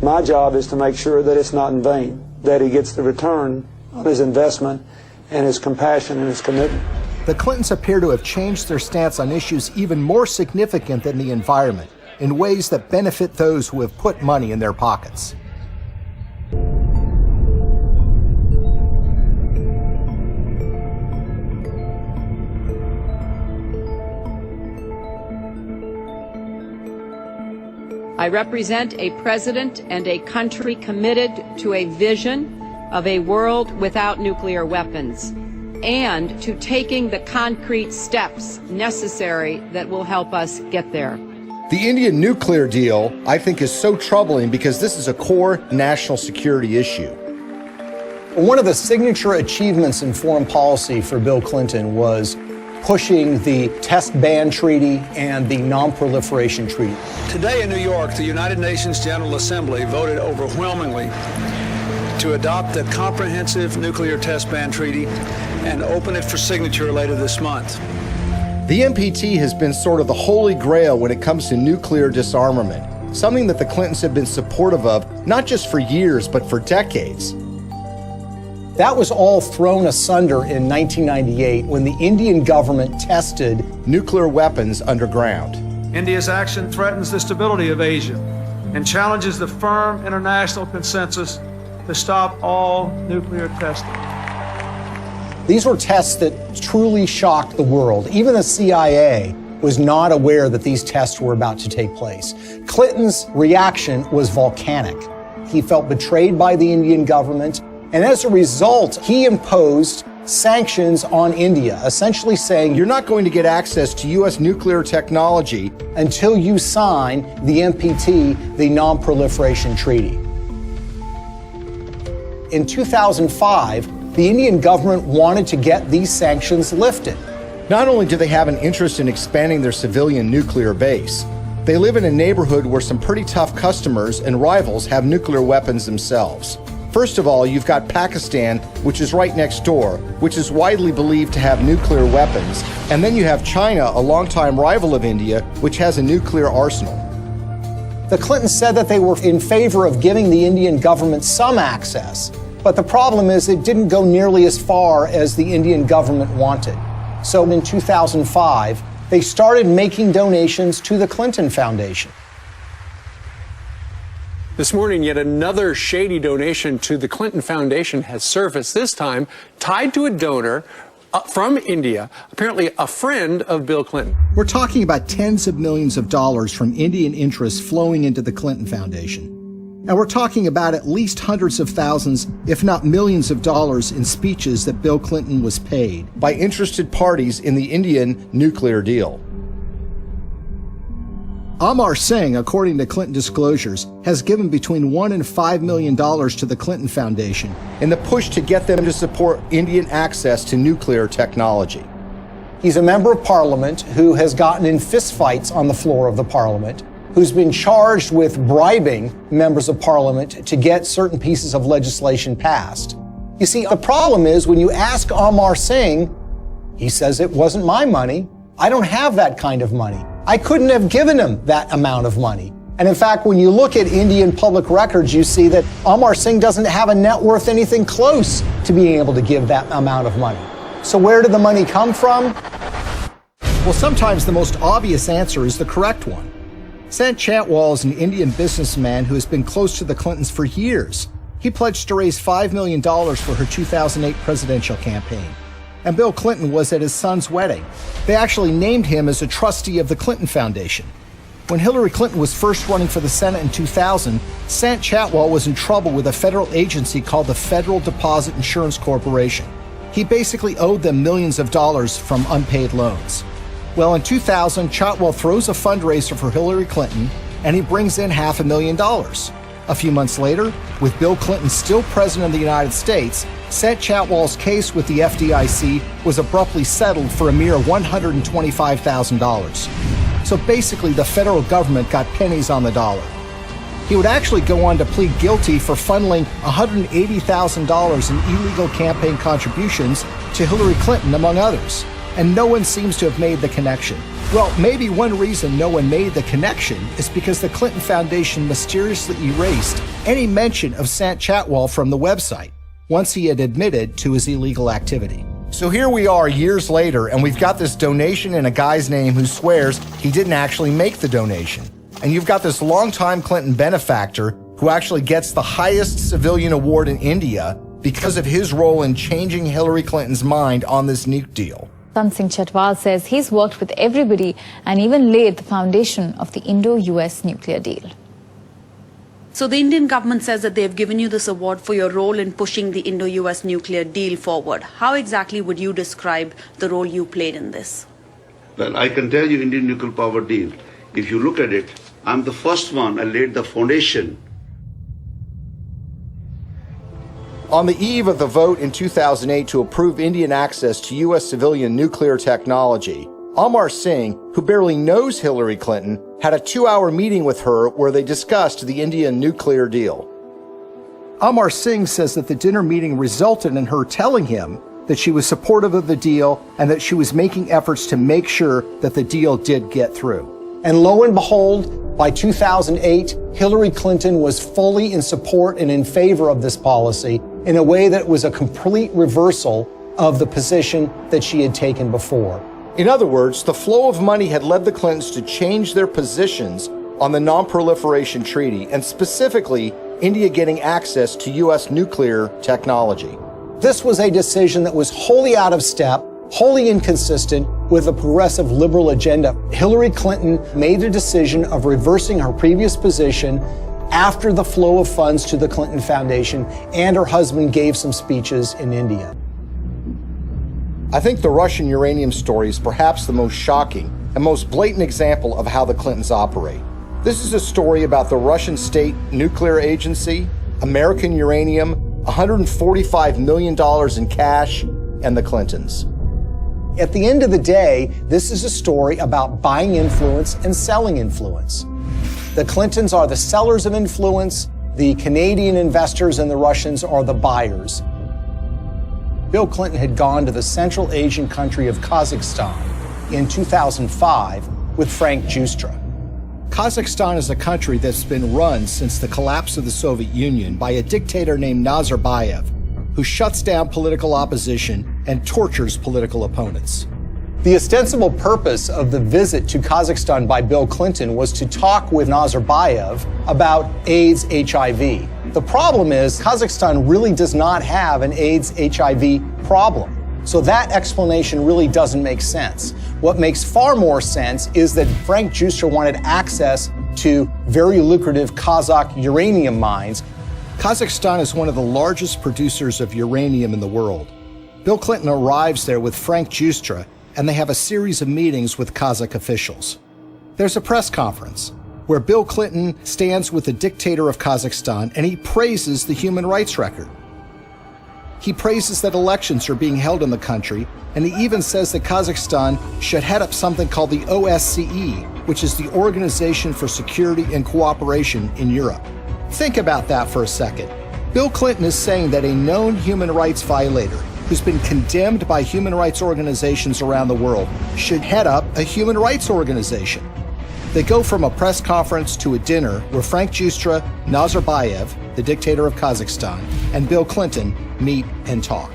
My job is to make sure that it's not in vain, that he gets the return on his investment and his compassion and his commitment. The Clintons appear to have changed their stance on issues even more significant than the environment, in ways that benefit those who have put money in their pockets. I represent a president and a country committed to a vision of a world without nuclear weapons and to taking the concrete steps necessary that will help us get there. The Indian nuclear deal, I think, is so troubling because this is a core national security issue. One of the signature achievements in foreign policy for Bill Clinton was pushing the Test Ban Treaty and the Non-Proliferation Treaty. Today in New York, the United Nations General Assembly voted overwhelmingly to adopt the Comprehensive Nuclear Test Ban Treaty and open it for signature later this month. The NPT has been sort of the holy grail when it comes to nuclear disarmament, something that the Clintons have been supportive of, not just for years, but for decades. That was all thrown asunder in 1998 when the Indian government tested nuclear weapons underground. India's action threatens the stability of Asia and challenges the firm international consensus to stop all nuclear testing. These were tests that truly shocked the world. Even the CIA was not aware that these tests were about to take place. Clinton's reaction was volcanic. He felt betrayed by the Indian government, and as a result, he imposed sanctions on India, essentially saying, you're not going to get access to U.S. nuclear technology until you sign the NPT, the Non-Proliferation Treaty. In 2005, the Indian government wanted to get these sanctions lifted. Not only do they have an interest in expanding their civilian nuclear base, they live in a neighborhood where some pretty tough customers and rivals have nuclear weapons themselves. First of all, you've got Pakistan, which is right next door, which is widely believed to have nuclear weapons. And then you have China, a longtime rival of India, which has a nuclear arsenal. The Clintons said that they were in favor of giving the Indian government some access, but the problem is it didn't go nearly as far as the Indian government wanted. So in 2005, they started making donations to the Clinton Foundation. This morning, yet another shady donation to the Clinton Foundation has surfaced, this time tied to a donor from India, apparently a friend of Bill Clinton. We're talking about tens of millions of dollars from Indian interests flowing into the Clinton Foundation. And we're talking about at least hundreds of thousands, if not millions of dollars in speeches that Bill Clinton was paid by interested parties in the Indian nuclear deal. Amar Singh, according to Clinton disclosures, has given between $1 and $5 million to the Clinton Foundation in the push to get them to support Indian access to nuclear technology. He's a member of parliament who has gotten in fistfights on the floor of the parliament, who's been charged with bribing members of parliament to get certain pieces of legislation passed. You see, the problem is when you ask Amar Singh, he says it wasn't my money. I don't have that kind of money. I couldn't have given him that amount of money. And in fact, when you look at Indian public records, you see that Amar Singh doesn't have a net worth anything close to being able to give that amount of money. So where did the money come from? Well, sometimes the most obvious answer is the correct one. Sant Chhatwal is an Indian businessman who has been close to the Clintons for years. He pledged to raise $5 million for her 2008 presidential campaign. And Bill Clinton was at his son's wedding. They actually named him as a trustee of the Clinton Foundation. When Hillary Clinton was first running for the Senate in 2000, Sant Chhatwal was in trouble with a federal agency called the Federal Deposit Insurance Corporation. He basically owed them millions of dollars from unpaid loans. Well, in 2000, Chhatwal throws a fundraiser for Hillary Clinton, and he brings in $500,000. A few months later, with Bill Clinton still president of the United States, Sant Chhatwal's case with the FDIC was abruptly settled for a mere $125,000. So basically, the federal government got pennies on the dollar. He would actually go on to plead guilty for funneling $180,000 in illegal campaign contributions to Hillary Clinton, among others. And no one seems to have made the connection. Well, maybe one reason no one made the connection is because the Clinton Foundation mysteriously erased any mention of Sant Chhatwal from the website once he had admitted to his illegal activity. So here we are years later, and we've got this donation in a guy's name who swears he didn't actually make the donation. And you've got this longtime Clinton benefactor who actually gets the highest civilian award in India because of his role in changing Hillary Clinton's mind on this nuke deal. Sant Chhatwal says he's worked with everybody and even laid the foundation of the Indo-US nuclear deal. So the Indian government says that they've given you this award for your role in pushing the Indo-US nuclear deal forward. How exactly would you describe the role you played in this? Well, I can tell you Indian nuclear power deal. If you look at it, I'm the first one. I laid the foundation. On the eve of the vote in 2008 to approve Indian access to U.S. civilian nuclear technology, Amar Singh, who barely knows Hillary Clinton, had a 2-hour meeting with her where they discussed the Indian nuclear deal. Amar Singh says that the dinner meeting resulted in her telling him that she was supportive of the deal and that she was making efforts to make sure that the deal did get through. And lo and behold, by 2008, Hillary Clinton was fully in support and in favor of this policy in a way that was a complete reversal of the position that she had taken before. In other words, the flow of money had led the Clintons to change their positions on the Non-Proliferation Treaty, and specifically India getting access to U.S. nuclear technology. This was a decision that was wholly out of step, wholly inconsistent with a progressive liberal agenda. Hillary Clinton made a decision of reversing her previous position after the flow of funds to the Clinton Foundation, and her husband gave some speeches in India. I think the Russian uranium story is perhaps the most shocking and most blatant example of how the Clintons operate. This is a story about the Russian State Nuclear Agency, American Uranium, $145 million in cash, and the Clintons. At the end of the day, this is a story about buying influence and selling influence. The Clintons are the sellers of influence, the Canadian investors and the Russians are the buyers. Bill Clinton had gone to the Central Asian country of Kazakhstan in 2005 with Frank Giustra. Kazakhstan is a country that's been run since the collapse of the Soviet Union by a dictator named Nazarbayev, who shuts down political opposition and tortures political opponents. The ostensible purpose of the visit to Kazakhstan by Bill Clinton was to talk with Nazarbayev about AIDS, HIV. The problem is Kazakhstan really does not have an AIDS, HIV problem. So that explanation really doesn't make sense. What makes far more sense is that Frank Giustra wanted access to very lucrative Kazakh uranium mines. Kazakhstan is one of the largest producers of uranium in the world. Bill Clinton arrives there with Frank Giustra, and they have a series of meetings with Kazakh officials. There's a press conference where Bill Clinton stands with the dictator of Kazakhstan and he praises the human rights record. He praises that elections are being held in the country, and he even says that Kazakhstan should head up something called the OSCE, which is the Organization for Security and Cooperation in Europe. Think about that for a second. Bill Clinton is saying that a known human rights violator who's been condemned by human rights organizations around the world should head up a human rights organization. They go from a press conference to a dinner where Frank Giustra, Nazarbayev, the dictator of Kazakhstan, and Bill Clinton meet and talk.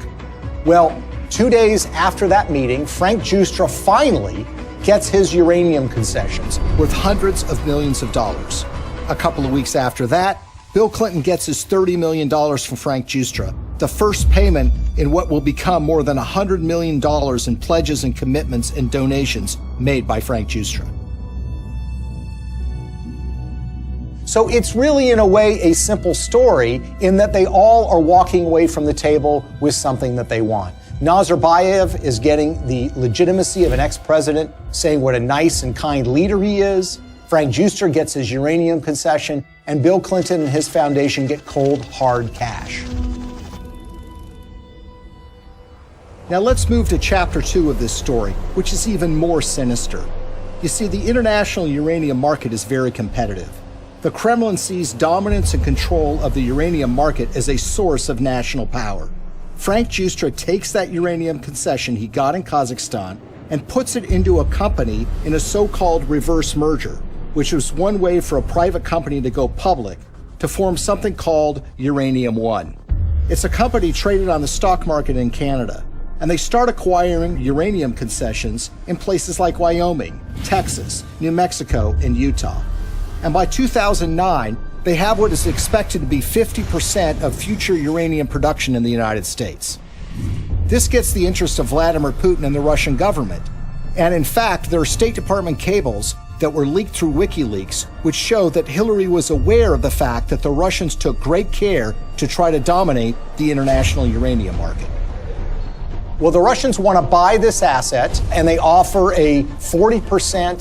Well, 2 days after that meeting, Frank Giustra finally gets his uranium concessions worth hundreds of millions of dollars. A couple of weeks after that, Bill Clinton gets his $30 million from Frank Giustra, the first payment in what will become more than $100 million in pledges and commitments and donations made by Frank Giustra. So it's really, in a way, a simple story in that they all are walking away from the table with something that they want. Nazarbayev is getting the legitimacy of an ex-president, saying what a nice and kind leader he is. Frank Giustra gets his uranium concession, and Bill Clinton and his foundation get cold, hard cash. Now let's move to chapter 2 of this story, which is even more sinister. You see, the international uranium market is very competitive. The Kremlin sees dominance and control of the uranium market as a source of national power. Frank Giustra takes that uranium concession he got in Kazakhstan and puts it into a company in a so-called reverse merger, which was one way for a private company to go public to form something called Uranium One. It's a company traded on the stock market in Canada, and they start acquiring uranium concessions in places like Wyoming, Texas, New Mexico, and Utah. And by 2009, they have what is expected to be 50% of future uranium production in the United States. This gets the interest of Vladimir Putin and the Russian government. And in fact, there are State Department cables that were leaked through WikiLeaks, which show that Hillary was aware of the fact that the Russians took great care to try to dominate the international uranium market. Well, the Russians want to buy this asset, and they offer a 40%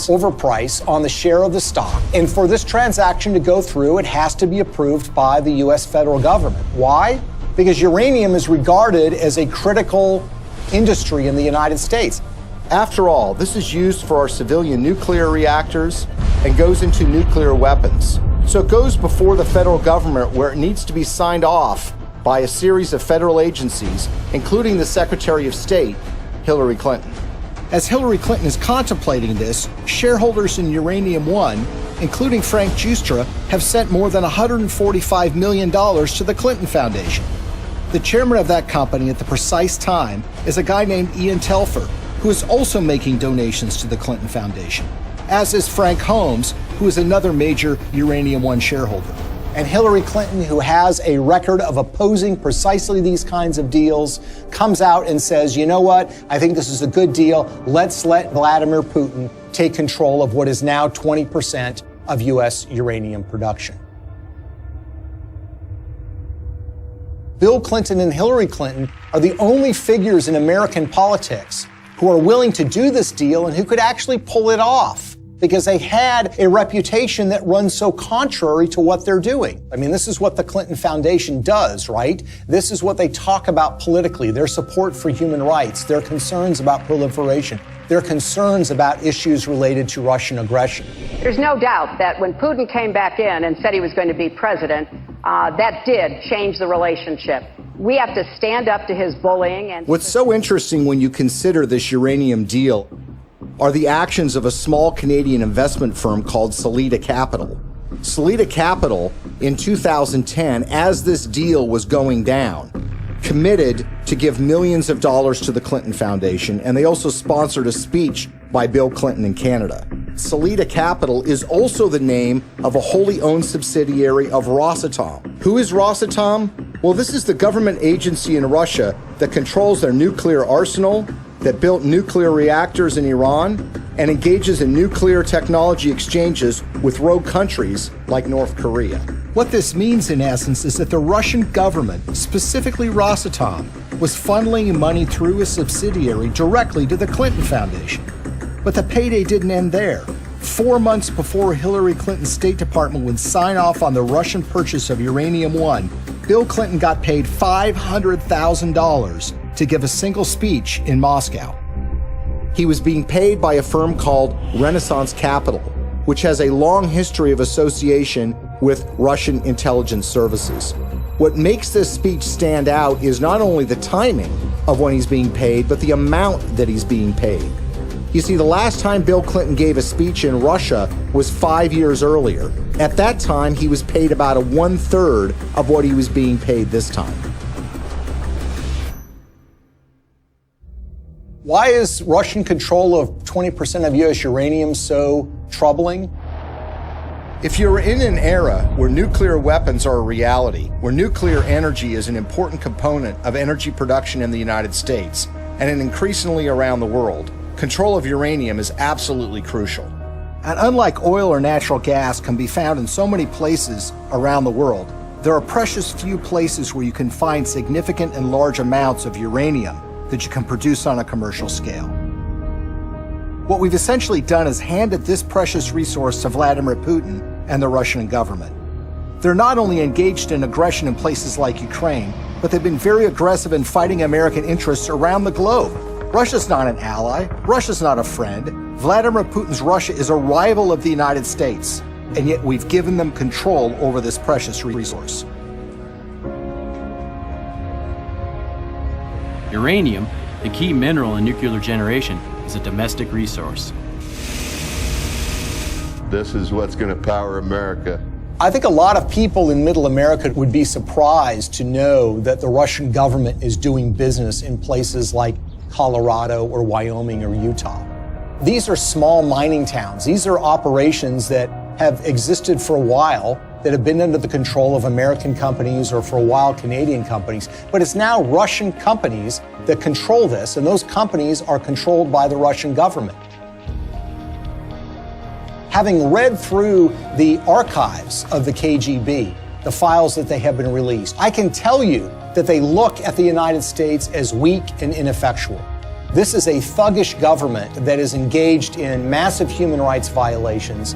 overprice on the share of the stock. And for this transaction to go through, it has to be approved by the U.S. federal government. Why? Because uranium is regarded as a critical industry in the United States. After all, this is used for our civilian nuclear reactors and goes into nuclear weapons. So it goes before the federal government, where it needs to be signed off by a series of federal agencies, including the Secretary of State, Hillary Clinton. As Hillary Clinton is contemplating this, shareholders in Uranium One, including Frank Giustra, have sent more than $145 million to the Clinton Foundation. The chairman of that company at the precise time is a guy named Ian Telfer, who is also making donations to the Clinton Foundation, as is Frank Holmes, who is another major Uranium One shareholder. And Hillary Clinton, who has a record of opposing precisely these kinds of deals, comes out and says, you know what, I think this is a good deal. Let's let Vladimir Putin take control of what is now 20% of U.S. uranium production. Bill Clinton and Hillary Clinton are the only figures in American politics who are willing to do this deal and who could actually pull it off, because they had a reputation that runs so contrary to what they're doing. I mean, this is what the Clinton Foundation does, right? This is what they talk about politically, their support for human rights, their concerns about proliferation, their concerns about issues related to Russian aggression. There's no doubt that when Putin came back in and said he was going to be president, that did change the relationship. We have to stand up to his bullying. And what's so interesting when you consider this uranium deal are the actions of a small Canadian investment firm called Salida Capital. Salida Capital, in 2010, as this deal was going down, committed to give millions of dollars to the Clinton Foundation, and they also sponsored a speech by Bill Clinton in Canada. Salida Capital is also the name of a wholly owned subsidiary of Rosatom. Who is Rosatom? Well, this is the government agency in Russia that controls their nuclear arsenal, that built nuclear reactors in Iran, and engages in nuclear technology exchanges with rogue countries like North Korea. What this means, in essence, is that the Russian government, specifically Rosatom, was funneling money through a subsidiary directly to the Clinton Foundation. But the payday didn't end there. 4 months before Hillary Clinton's State Department would sign off on the Russian purchase of Uranium One, Bill Clinton got paid $500,000 to give a single speech in Moscow. He was being paid by a firm called Renaissance Capital, which has a long history of association with Russian intelligence services. What makes this speech stand out is not only the timing of when he's being paid, but the amount that he's being paid. You see, the last time Bill Clinton gave a speech in Russia was 5 years earlier. At that time, he was paid about 1/3 of what he was being paid this time. Why is Russian control of 20% of U.S. uranium so troubling? If you're in an era where nuclear weapons are a reality, where nuclear energy is an important component of energy production in the United States, and increasingly around the world, control of uranium is absolutely crucial. And unlike oil or natural gas can be found in so many places around the world, there are precious few places where you can find significant and large amounts of uranium that you can produce on a commercial scale. What we've essentially done is handed this precious resource to Vladimir Putin and the Russian government. They're not only engaged in aggression in places like Ukraine, but they've been very aggressive in fighting American interests around the globe. Russia's not an ally. Russia's not a friend. Vladimir Putin's Russia is a rival of the United States, and yet we've given them control over this precious resource. Uranium, the key mineral in nuclear generation, is a domestic resource. This is what's going to power America. I think a lot of people in Middle America would be surprised to know that the Russian government is doing business in places like Colorado or Wyoming or Utah. These are small mining towns. These are operations that have existed for a while, that have been under the control of American companies or for a while Canadian companies. But it's now Russian companies that control this, and those companies are controlled by the Russian government. Having read through the archives of the KGB, the files that they have been released, I can tell you that they look at the United States as weak and ineffectual. This is a thuggish government that is engaged in massive human rights violations.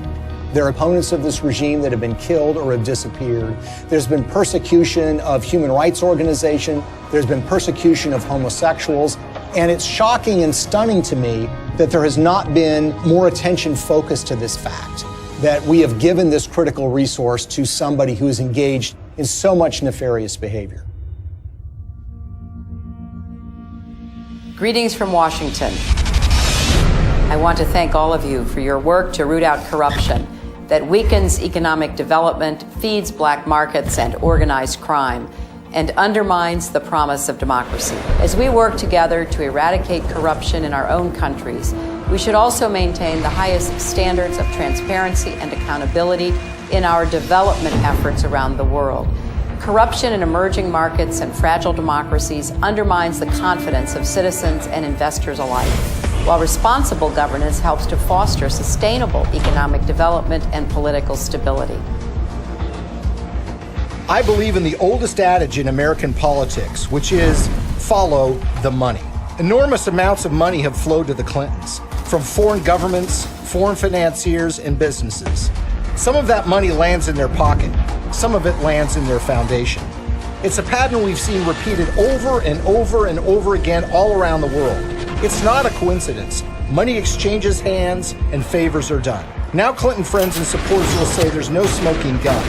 There are opponents of this regime that have been killed or have disappeared. There's been persecution of human rights organizations. There's been persecution of homosexuals. And it's shocking and stunning to me that there has not been more attention focused to this fact, that we have given this critical resource to somebody who is engaged in so much nefarious behavior. Greetings from Washington. I want to thank all of you for your work to root out corruption that weakens economic development, feeds black markets and organized crime, and undermines the promise of democracy. As we work together to eradicate corruption in our own countries, we should also maintain the highest standards of transparency and accountability in our development efforts around the world. Corruption in emerging markets and fragile democracies undermines the confidence of citizens and investors alike, while responsible governance helps to foster sustainable economic development and political stability. I believe in the oldest adage in American politics, which is follow the money. Enormous amounts of money have flowed to the Clintons from foreign governments, foreign financiers, and businesses. Some of that money lands in their pocket. Some of it lands in their foundation. It's a pattern we've seen repeated over and over and over again all around the world. It's not a coincidence. Money exchanges hands and favors are done. Now Clinton friends and supporters will say there's no smoking gun.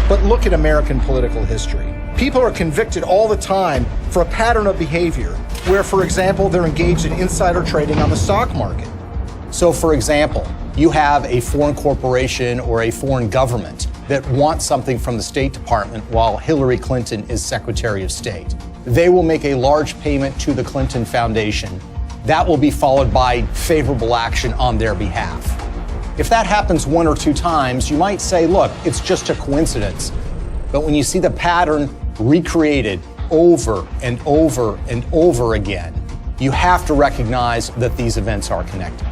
But look at American political history. People are convicted all the time for a pattern of behavior where, for example, they're engaged in insider trading on the stock market. So, for example, you have a foreign corporation or a foreign government that wants something from the State Department while Hillary Clinton is Secretary of State. They will make a large payment to the Clinton Foundation. That will be followed by favorable action on their behalf. If that happens one or two times, you might say, look, it's just a coincidence. But when you see the pattern recreated over and over and over again, you have to recognize that these events are connected.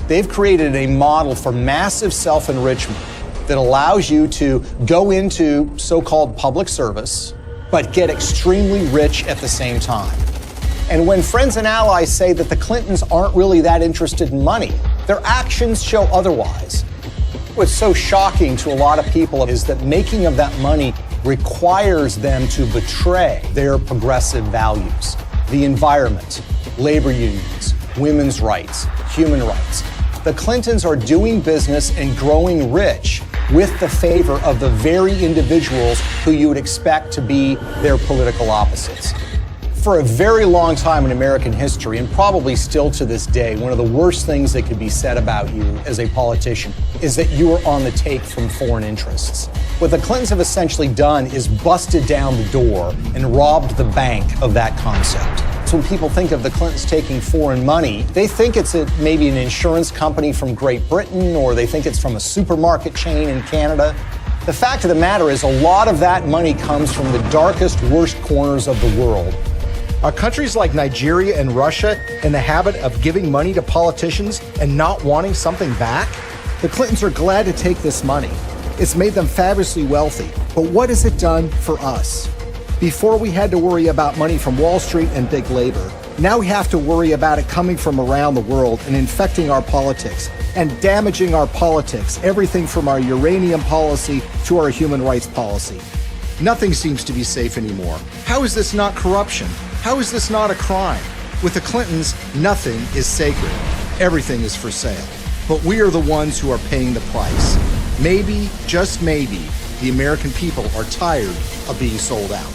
They've created a model for massive self-enrichment that allows you to go into so-called public service, but get extremely rich at the same time. And when friends and allies say that the Clintons aren't really that interested in money, their actions show otherwise. What's so shocking to a lot of people is that making of that money requires them to betray their progressive values, the environment, labor unions, women's rights, human rights. The Clintons are doing business and growing rich with the favor of the very individuals who you would expect to be their political opposites. For a very long time in American history, and probably still to this day, one of the worst things that could be said about you as a politician is that you are on the take from foreign interests. What the Clintons have essentially done is busted down the door and robbed the bank of that concept. So when people think of the Clintons taking foreign money, they think it's maybe an insurance company from Great Britain, or they think it's from a supermarket chain in Canada. The fact of the matter is a lot of that money comes from the darkest, worst corners of the world. Are countries like Nigeria and Russia in the habit of giving money to politicians and not wanting something back? The Clintons are glad to take this money. It's made them fabulously wealthy. But what has it done for us? Before we had to worry about money from Wall Street and big labor. Now we have to worry about it coming from around the world and infecting our politics and damaging our politics, everything from our uranium policy to our human rights policy. Nothing seems to be safe anymore. How is this not corruption? How is this not a crime? With the Clintons, nothing is sacred. Everything is for sale. But we are the ones who are paying the price. Maybe, just maybe, the American people are tired of being sold out.